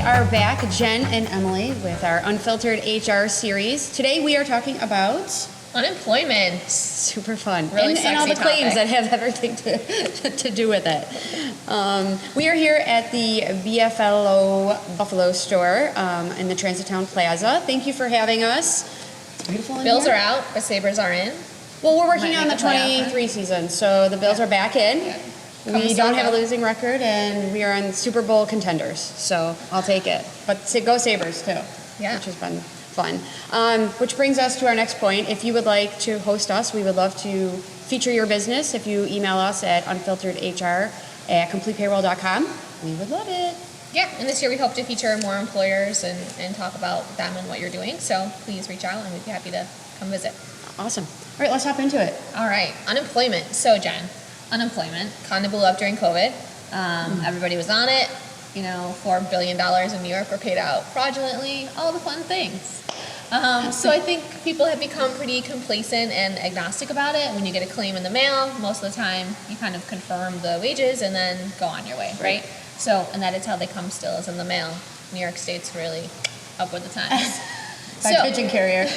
are back, Jen and Emily, with our Unfiltered HR series. Today we are talking about unemployment. Super fun. Really and all the sexy claims topic. that have everything to do with it. We are here at the BFLO Buffalo store in the Transit Town Plaza. Thank you for having us. It's beautiful in Bills here. are out, but Sabres are in. Well, we're working Might on the make the playoff, 23 season, so the Bills are back in. Yeah. We don't have a losing record, and we are on Super Bowl contenders, so I'll take it. But go Sabres, too, Yeah. which has been fun. Which brings us to our next point. If you would like to host us, we would love to feature your business. If you email us at unfilteredhr@completepayroll.com, we would love it. Yeah, and this year we hope to feature more employers and talk about them and what you're doing. So please reach out, and we'd be happy to come visit. Awesome. All right, let's hop into it. All right, unemployment. So Jen, unemployment kind of blew up during COVID. Everybody was on it. You know, $4 billion in New York were paid out fraudulently. All the fun things. So I think people have become pretty complacent and agnostic about it. When you get a claim in the mail, most of the time you kind of confirm the wages and then go on your way, right? So, and that is how they come still, is in the mail. New York State's really up with the times. By pigeon carrier.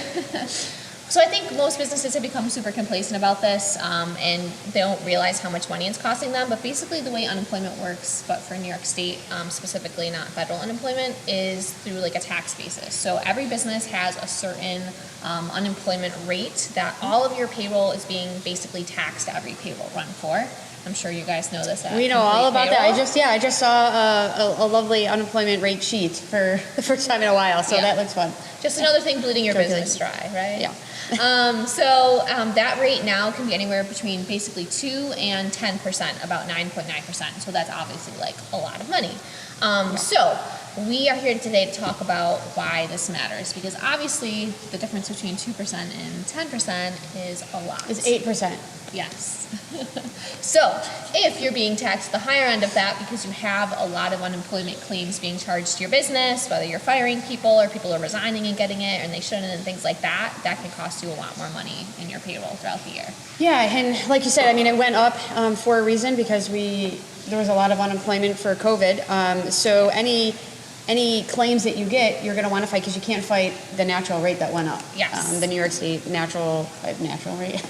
So I think most businesses have become super complacent about this, and they don't realize how much money it's costing them. But basically the way unemployment works, but for New York State specifically, not federal unemployment, is through like a tax basis. So every business has a certain unemployment rate that all of your payroll is being basically taxed every payroll run for. I'm sure you guys know this. We know all about that. I just saw a lovely unemployment rate sheet for the first time in a while, so that looks fun. Just another thing bleeding your business dry, right? Yeah. That rate now can be anywhere between basically 2 and 10%, about 9.9%. So that's obviously like a lot of money. So we are here today to talk about why this matters, because obviously the difference between 2% and 10% is a lot. It's 8%. Yes. So if you're being taxed the higher end of that because you have a lot of unemployment claims being charged to your business, whether you're firing people or people are resigning and getting it and they shouldn't and things like that, that can cost you a lot more money in your payroll throughout the year. Yeah, and like you said, I mean, it went up for a reason, because there was a lot of unemployment for COVID. So any claims that you get, you're going to want to fight, because you can't fight the natural rate that went up. Yes. The New York State natural rate.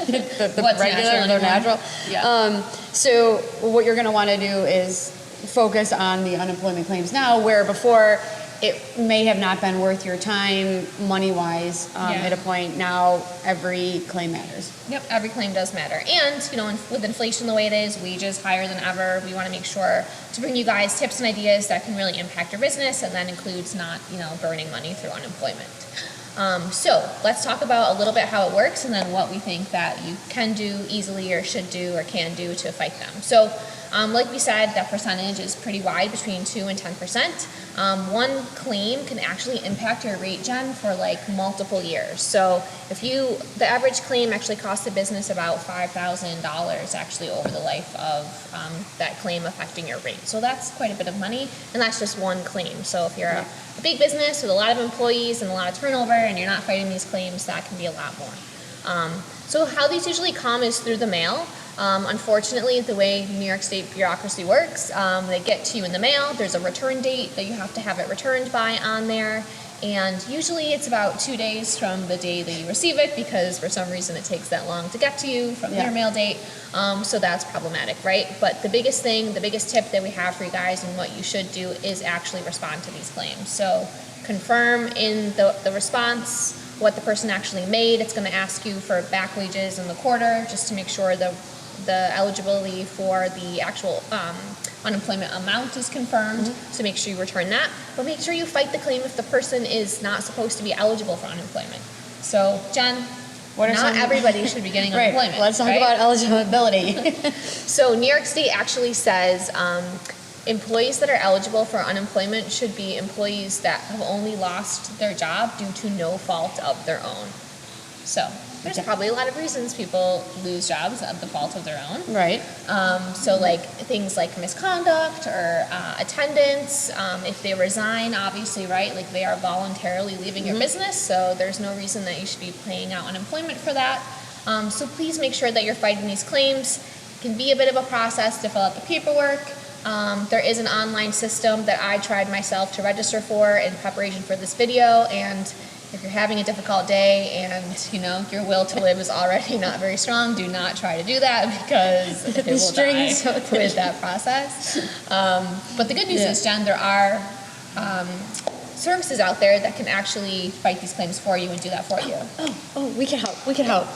the What's regular, natural the natural. Yeah. So what you're going to want to do is focus on the unemployment claims now, where before it may have not been worth your time money-wise at a point. Now every claim matters. Yep, every claim does matter. And, you know, with inflation the way it is, wages higher than ever, we want to make sure to bring you guys tips and ideas that can really impact your business, and that includes not, burning money through unemployment. So let's talk about a little bit how it works, and then what we think that you can do easily or should do or can do to fight them. So like we said, that percentage is pretty wide, between 2 and 10%. One claim can actually impact your rate, Jen, for like multiple years. So if the average claim actually costs a business about $5,000 actually over the life of that claim affecting your rate. So that's quite a bit of money, and that's just one claim. So if you're a big business with a lot of employees and a lot of turnover and you're not fighting these claims, that can be a lot more. So how these usually come is through the mail. Unfortunately, the way New York State bureaucracy works, they get to you in the mail. There's a return date that you have to have it returned by on there. And usually it's about 2 days from the day that you receive it, because for some reason it takes that long to get to you from your mail date. So that's problematic, right? But the biggest tip that we have for you guys and what you should do is actually respond to these claims. So confirm in the response what the person actually made. It's going to ask you for back wages in the quarter, just to make sure the eligibility for the actual unemployment amount is confirmed. So make sure you return that, but make sure you fight the claim if the person is not supposed to be eligible for unemployment. So Jen, not everybody should be getting unemployment. Let's talk about eligibility. So New York State actually says employees that are eligible for unemployment should be employees that have only lost their job due to no fault of their own. So there's probably a lot of reasons people lose jobs at the fault of their own. Right. So like things like misconduct or attendance. If they resign, obviously, right, like they are voluntarily leaving your business, so there's no reason that you should be paying out unemployment for that. So please make sure that you're fighting these claims. It can be a bit of a process to fill out the paperwork. There is an online system that I tried myself to register for in preparation for this video, and if you're having a difficult day and your will to live is already not very strong, do not try to do that because it will die with that process. But the good news is, Jen, there are services out there that can actually fight these claims for you and do that for you. Oh, we can help. We can help.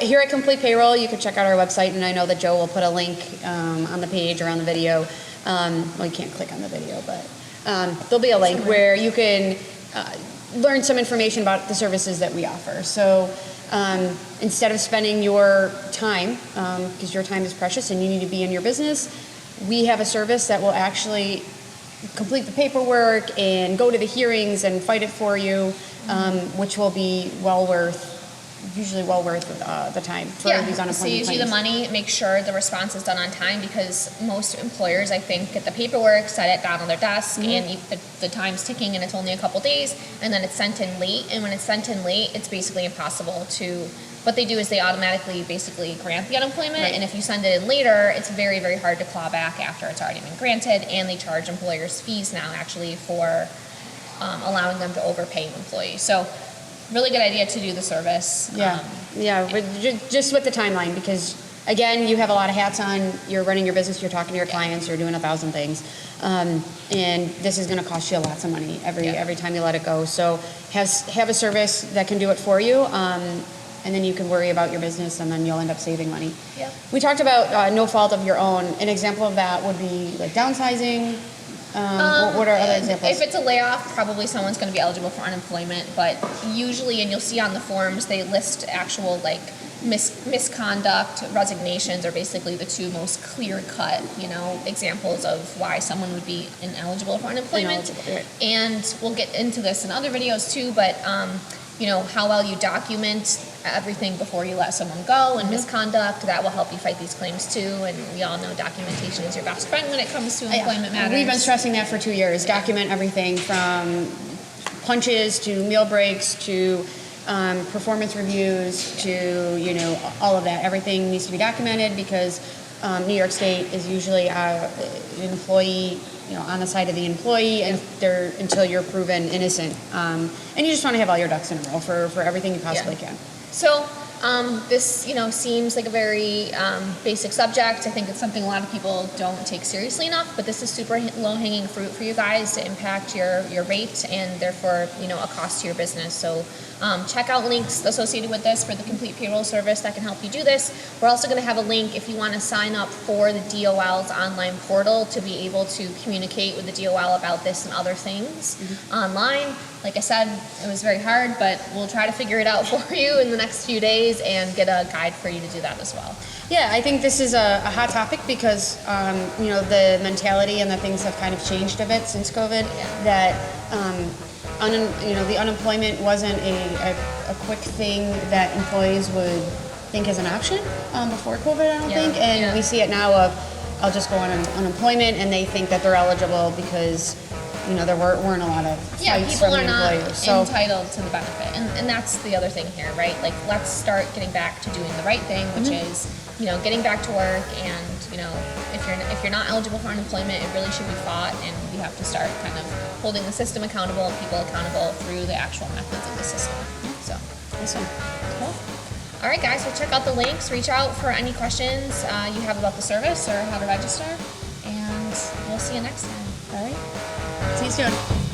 Here at Complete Payroll, you can check out our website, and I know that Joe will put a link on the page or on the video. You can't click on the video, but there'll be a link where you can learn some information about the services that we offer. So instead of spending your time, because your time is precious and you need to be in your business, we have a service that will actually complete the paperwork and go to the hearings and fight it for you, which will be usually well worth the time for these unemployment saves you the money. Make sure the response is done on time, because most employers, I think, get the paperwork, set it down on their desk, and the time's ticking, and it's only a couple days, and then it's sent in late. And when it's sent in late, it's basically impossible to. What they do is they automatically basically grant the unemployment, and if you send it in later, it's very, very hard to claw back after it's already been granted, and they charge employers fees now actually for allowing them to overpay an employee. So really good idea to do the service. But just with the timeline, because again, you have a lot of hats on. You're running your business, you're talking to your clients, you're doing 1,000 things, and this is going to cost you lots of money every time you let it go. So have a service that can do it for you. And then you can worry about your business, and then you'll end up saving money. Yeah. We talked about no fault of your own. An example of that would be like downsizing. What are other examples? If it's a layoff, probably someone's going to be eligible for unemployment. But usually, and you'll see on the forms, they list actual misconduct, resignations are basically the two most clear-cut, examples of why someone would be ineligible for unemployment. Right. And we'll get into this in other videos too, but how well you document everything before you let someone go, and misconduct, that will help you fight these claims too. And we all know documentation is your best friend when it comes to employment matters. We've been stressing that for 2 years. Document everything from punches to meal breaks to performance reviews to all of that. Everything needs to be documented, because New York State is usually an employee on the side of the employee, and until you're proven innocent. And you just want to have all your ducks in a row for everything you possibly can. So this, seems like a very basic subject. I think it's something a lot of people don't take seriously enough, but this is super low-hanging fruit for you guys to impact your rate and therefore, a cost to your business. So check out links associated with this for the Complete Payroll service that can help you do this. We're also going to have a link if you want to sign up for the DOL's online portal to be able to communicate with the DOL about this and other things online. Like I said, it was very hard, but we'll try to figure it out for you in the next few days and get a guide for you to do that as well. Yeah, I think this is a hot topic because, the mentality and the things have kind of changed a bit since COVID. That, the unemployment wasn't a quick thing that employees would think as an option before COVID, I don't think. And we see it now of, I'll just go on unemployment, and they think that they're eligible because there weren't a lot of fights from the employers. People are not entitled to the benefit. And that's the other thing here, right? Like, let's start getting back to doing the right thing, which is, getting back to work. And, if you're not eligible for unemployment, it really should be fought. And we have to start kind of holding the system accountable and people accountable through the actual methods of the system. So, Awesome. Cool. All right, guys, well, check out the links. Reach out for any questions you have about the service or how to register. And we'll see you next time. All right. See you soon.